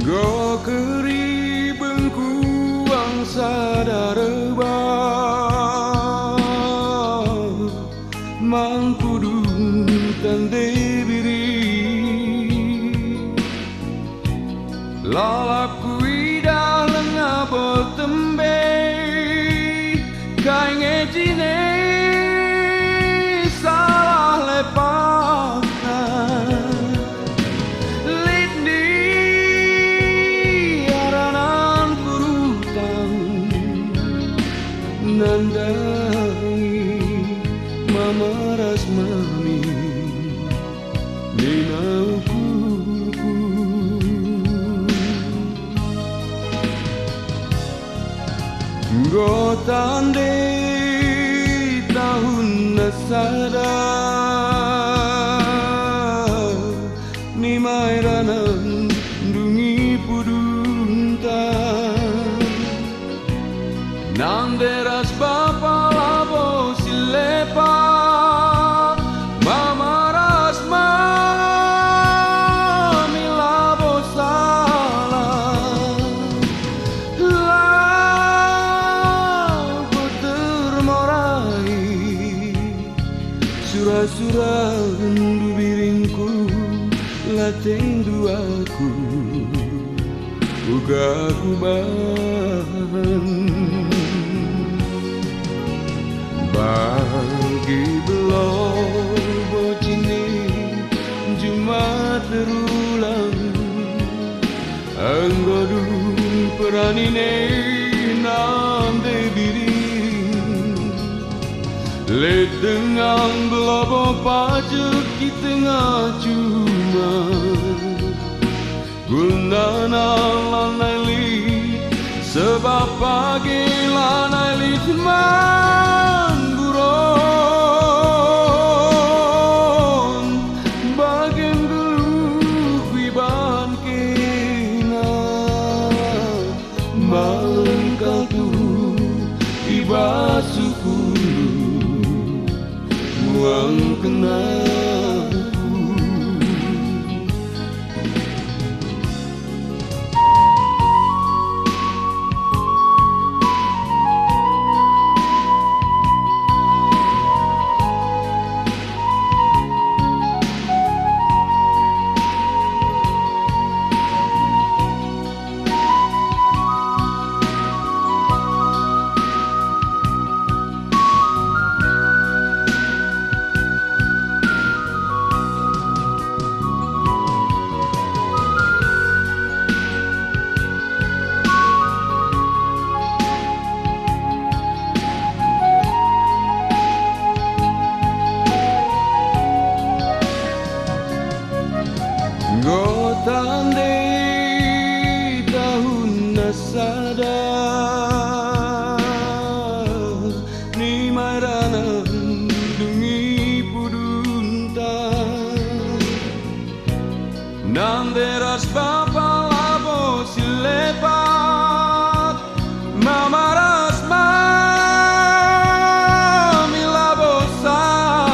Go keri bengkuang sadareba mangkudu tande biri lalaku ida lenga botembe kai ngejine salah lepas nandangi mama rasmani ninauku gotande tahun nasada ni mairanan dungi pudunta nang deras bapa labo silepa mama rasma mi labo salah labo termorai surah-surah du biringku lateng duaku uga ku bahan bagi belum bocini Jumat terulang anggodu peranine nande biring le dengan belobo pajak di tengah cuma gunana lanali sebab pagi lanali teman buron bagian dulu wiban kena malengkau tu iba suku buang kena gotande tahun nasada ni marana dungi pudunta nang deras bapa labo silepat mama rasma mi labo salah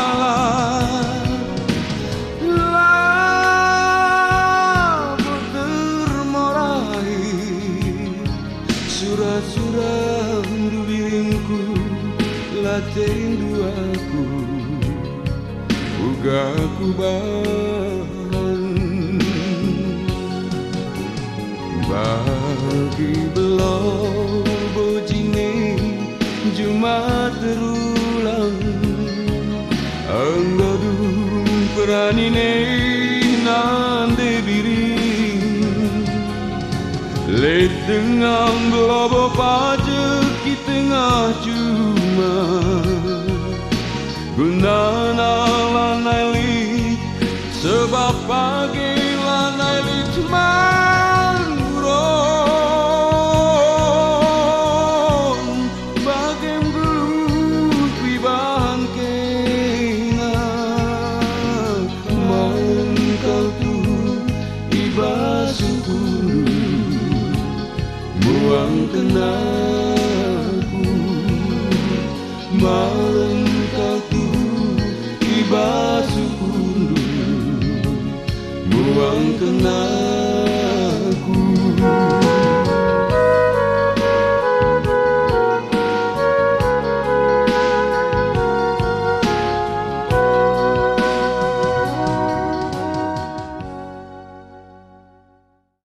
surah-surah du biringku lateng duaku uga ku bahan bagi belum bojine Jumat terulang anggodu peranine nande biring le dengan belobo pajak di tengah cuma gunana lanali bagai lanai litman buron bagai gelut pibahan kena malam kau tu iba syukur buang kenaku malam kau tu iba syukur buang kenaku.